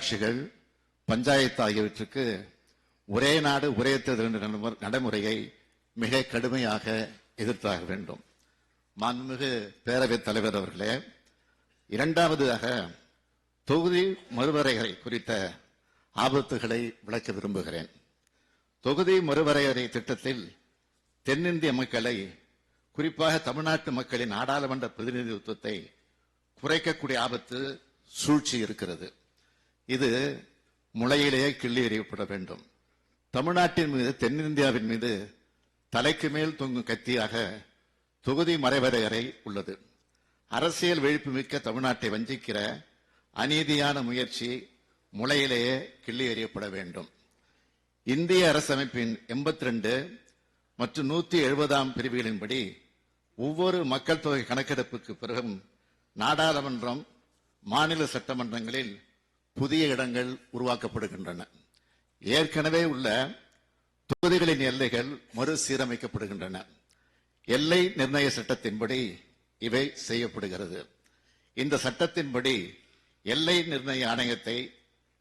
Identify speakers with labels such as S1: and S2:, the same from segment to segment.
S1: உள்ளாட்சிகள், பஞ்சாயத்து ஆகியவற்றுக்கு ஒரே நாடு ஒரே தேர்தல் என்ற நடைமுறையை மிக கடுமையாக எதிர்த்தாக வேண்டும். மாண்புமிகு பேரவைத் தலைவர் அவர்களே, இரண்டாவதாக தொகுதி மறுவரையறை குறித்த ஆபத்துகளை விளக்க விரும்புகிறேன். தொகுதி மறுவரையறை திட்டத்தில் தென்னிந்திய மக்களை, குறிப்பாக தமிழ்நாட்டு மக்களின் நாடாளுமன்ற பிரதிநிதித்துவத்தை குறைக்கக்கூடிய ஆபத்து, சூழ்ச்சி இருக்கிறது. இது முளையிலேயே கிள்ளி எறியப்பட வேண்டும். தமிழ்நாட்டின் மீது, தென்னிந்தியாவின் மீது தலைக்கு மேல் தொங்கும் கத்தியாக தொகுதி மறுவரையறை உள்ளது. அரசியல் விழிப்பு மிக்க தமிழ்நாட்டை வஞ்சிக்கிற அநீதியான முயற்சி முளையிலேயே கிள்ளி எறியப்பட வேண்டும். இந்திய அரசமைப்பின் 82 மற்றும் 170 பிரிவுகளின்படி ஒவ்வொரு மக்கள் தொகை கணக்கெடுப்புக்கு பிறகும் நாடாளுமன்றம், மாநில சட்டமன்றங்களில் புதிய இடங்கள் உருவாக்கப்படுகின்றன. ஏற்கனவே உள்ள தொகுதிகளின் எல்லைகள் மறுசீரமைக்கப்படுகின்றன. எல்லை நிர்ணய சட்டத்தின்படி இவை செய்யப்படுகிறது. இந்த சட்டத்தின்படி எல்லை நிர்ணய ஆணையத்தை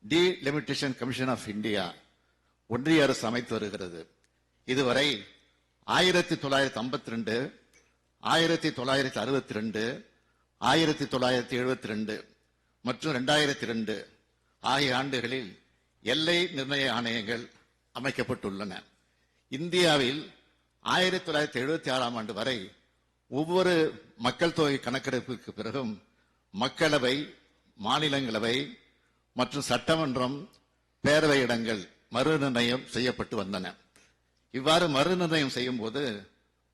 S1: டீலிமிட்டேஷன் கமிஷன் ஆஃப் இந்தியா ஒன்றிய அரசு அமைத்து வருகிறது. இதுவரை 1952, 1962, 1972 மற்றும் 2002 ஆகிய ஆண்டுகளில் எல்லை நிர்ணய ஆணையங்கள் அமைக்கப்பட்டுள்ளன. இந்தியாவில் 1976 ஆண்டு வரை ஒவ்வொரு மக்கள் தொகை கணக்கெடுப்புக்கு பிறகும் மக்களவை, மாநிலங்களவை மற்றும் சட்டமன்றம், பேரவை இடங்கள் மறுநிர்ணயம் செய்யப்பட்டு வந்தன. இவ்வாறு மறுநிர்ணயம் செய்யும் போது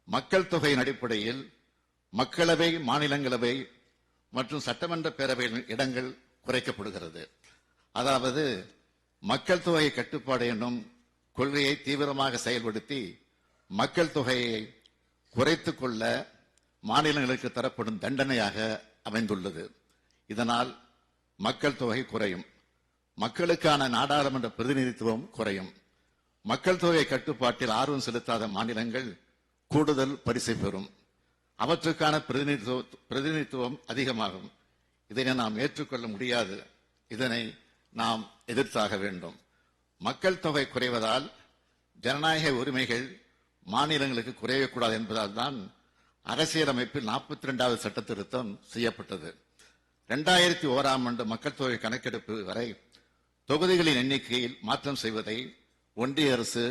S1: மக்கள் தொகையின் அடிப்படையில் மக்களவை, மாநிலங்களவை மற்றும் சட்டமன்ற பேரவை இடங்கள் குறைக்கப்படுகிறது. அதாவது மக்கள் தொகை கட்டுப்பாடு என்னும் கொள்கையை தீவிரமாக செயல்படுத்தி மக்கள் தொகையை குறைத்துக் கொள்ள மாநிலங்களுக்கு தரப்படும் தண்டனையாக அமைந்துள்ளது. இதனால் மக்கள் தொகை குறையும், மக்களுக்கான நாடாளுமன்ற பிரதிநிதித்துவம் குறையும். மக்கள் தொகை கட்டுப்பாட்டில் ஆர்வம் செலுத்தாத மாநிலங்கள் கூடுதல் பரிசை பெறும். அவற்றுக்கான பிரதிநிதித்துவம் அதிகமாகும். இதனை நாம் ஏற்றுக்கொள்ள முடியாது. இதனை நாம் எதிர்த்தாக வேண்டும். மக்கள் தொகை குறைவதால் ஜனநாயக உரிமைகள் மாநிலங்களுக்கு குறையக்கூடாது என்பதால் தான் அரசியலமைப்பில் 42வது சட்ட திருத்தம் செய்யப்பட்டது. 2001 ஆண்டு மக்கள் தொகை கணக்கெடுப்பு வரை தொகுதிகளின் எண்ணிக்கையில் மாற்றம் செய்வதை ஒன்றிய அரசு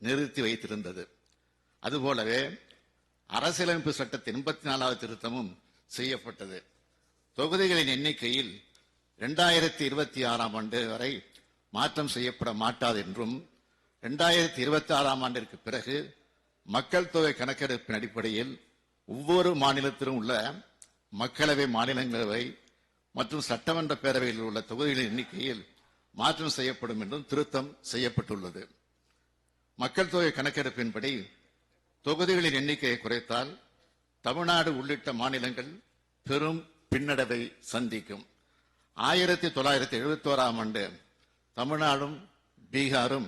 S1: நிறுத்தி வைத்திருந்தது. அதுபோலவே அரசியலமைப்பு சட்டத்தின் 84வது திருத்தமும் செய்யப்பட்டது. தொகுதிகளின் எண்ணிக்கையில் 2026 ஆண்டு வரை மாற்றம் செய்யப்பட மாட்டாது என்றும் 2026 ஆண்டிற்கு பிறகு மக்கள் தொகை கணக்கெடுப்பின் அடிப்படையில் ஒவ்வொரு மாநிலத்திலும் உள்ள மக்களவை, மாநிலங்களவை மற்றும் சட்டமன்ற பேரவையில் உள்ள தொகுதிகளின் எண்ணிக்கையில் மாற்றம் செய்யப்படும் என்றும் திருத்தம் செய்யப்பட்டுள்ளது. மக்கள் தொகை கணக்கெடுப்பின்படி தொகுதிகளின் எண்ணிக்கையை குறைத்தால் தமிழ்நாடு உள்ளிட்ட மாநிலங்கள் பெரும் பின்னடைவை சந்திக்கும். 1971 ஆண்டு தமிழ்நாடும் பீகாரும்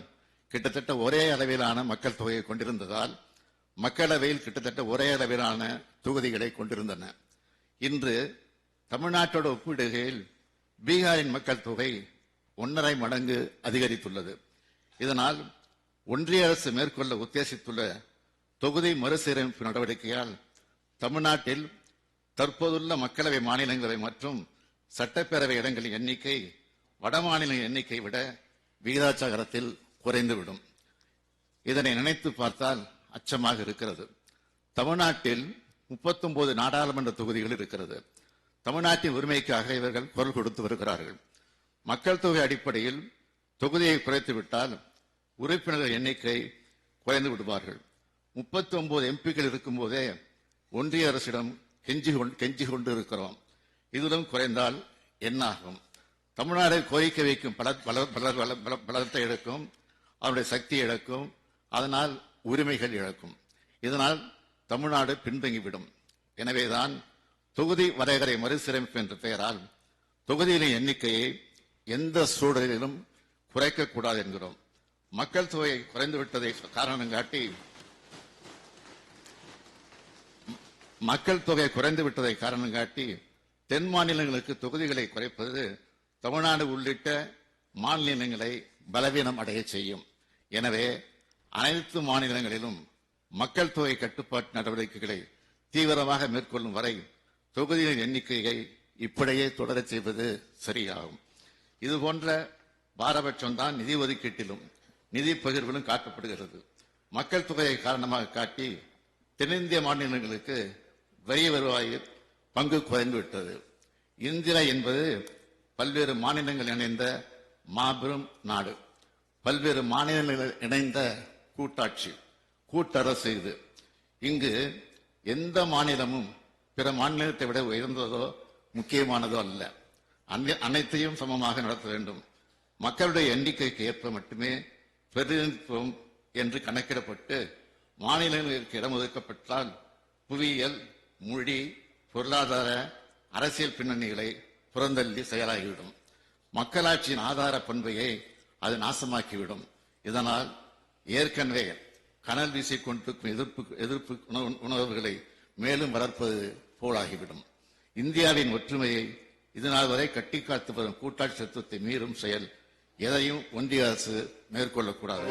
S1: கிட்டத்தட்ட ஒரே அளவிலான மக்கள் தொகையை கொண்டிருந்ததால் மக்களவையில் கிட்டத்தட்ட ஒரே அளவிலான தொகுதிகளை கொண்டிருந்தன. இன்று தமிழ்நாட்டோடு ஒப்பிடுகையில் பீகாரின் மக்கள் தொகை 1.5 மடங்கு அதிகரித்துள்ளது. இதனால் ஒன்றிய அரசு மேற்கொள்ள உத்தேசித்துள்ள தொகுதி மறுசீரமைப்பு நடவடிக்கையால் தமிழ்நாட்டில் தற்போதுள்ள மக்களவை, மாநிலங்களவை மற்றும் சட்டப்பேரவை இடங்களின் எண்ணிக்கை வடமாநில எண்ணிக்கை விட விகிதாச்சாரத்தில் குறைந்துவிடும். இதனை நினைத்து பார்த்தால் அச்சமாக இருக்கிறது. தமிழ்நாட்டில் 39 நாடாளுமன்ற தொகுதிகள் இருக்கிறது. தமிழ்நாட்டின் உரிமைக்காக இவர்கள் குரல் கொடுத்து வருகிறார்கள். மக்கள் தொகை அடிப்படையில் தொகுதியை குறைத்துவிட்டால் உறுப்பினர்கள் எண்ணிக்கை குறைந்து விடுவார்கள். 39 எம்பிக்கள் இருக்கும் போதே ஒன்றிய அரசிடம் கெஞ்சி கொண்டு இருக்கிறோம். இதிலும் குறைந்தால் என்னாகும்? தமிழ்நாடு கோரிக்கை வைக்கும் பலத்தை இழக்கும், அவருடைய சக்தி இழக்கும், அதனால் உரிமைகள் இழக்கும். இதனால் தமிழ்நாடு பின்தங்கிவிடும். எனவேதான் தொகுதி வரையறை மறுசீரமைப்பு என்ற பெயரால் தொகுதிகளின் எண்ணிக்கையை எந்த சூழலிலும் குறைக்கக்கூடாது என்கிறோம். மக்கள் தொகை குறைந்துவிட்டதை காரணம் காட்டி தென் மாநிலங்களுக்கு தொகுதிகளை குறைப்பது தமிழ்நாடு உள்ளிட்ட மாநிலங்களை பலவீனம் அடைய செய்யும். எனவே அனைத்து மாநிலங்களிலும் மக்கள் தொகை கட்டுப்பாட்டு நடவடிக்கைகளை தீவிரமாக மேற்கொள்ளும் வரை தொகுதிகளின் எண்ணிக்கையை இப்படியே தொடரச் செய்வது சரியாகும். இதுபோன்ற பாரபட்சம்தான் நிதி ஒதுக்கீட்டிலும் நிதி பகிர்விலும் காட்டப்படுகிறது. மக்கள் தொகையை காரணமாக காட்டி தென்னிந்திய மாநிலங்களுக்கு வரி வருவாயில் பங்கு குறைந்துவிட்டது. இந்தியா என்பது பல்வேறு மாநிலங்கள் இணைந்த மாபெரும் நாடு. பல்வேறு மாநிலங்கள் இணைந்த கூட்டாட்சி, கூட்டரசு இது. இங்கு எந்த மாநிலமும் பிற மாநிலத்தை விட உயர்ந்ததோ முக்கியமானதோ அல்ல. அனைத்தையும் சமமாக நடத்த வேண்டும். மக்களுடைய எண்ணிக்கைக்கு ஏற்ப மட்டுமே பிரதிநிதித்துவம் என்று கணக்கிடப்பட்டு மாநிலங்களுக்கு இடம் ஒதுக்கப்பட்டால் புவியியல், மொழி, பொருளாதார, அரசியல் பின்னணிகளை புறந்தள்ளி செயலாகிவிடும். மக்களாட்சியின் ஆதார பண்பையை அது நாசமாக்கிவிடும். இதனால் ஏற்கனவே கனல் வீசிக்கொண்டிருக்கும் எதிர்ப்பு உணர்வுகளை மேலும் வளர்ப்பது போலாகிவிடும். இந்தியாவின் ஒற்றுமையை இதனால் வரை கட்டி காத்து வரும் கூட்டாட்சி தத்துவத்தை மீறும் செயல் எதையும் ஒன்றிய அரசு மேற்கொள்ளக்கூடாது.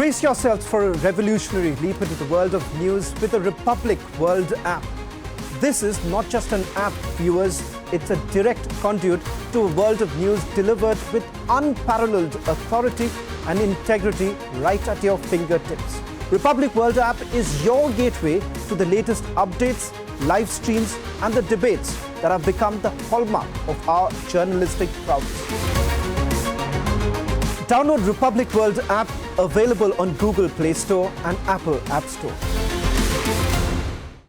S2: Brace yourselves for a revolutionary leap into the world of news with the Republic World app. This is not just an app, viewers, it's a direct conduit to a world of news delivered with unparalleled authority and integrity right at your fingertips. Republic World app is your gateway to the latest updates, live streams and the debates that have become the hallmark of our journalistic prowess. Download Republic World app, available on Google Play Store and Apple App Store.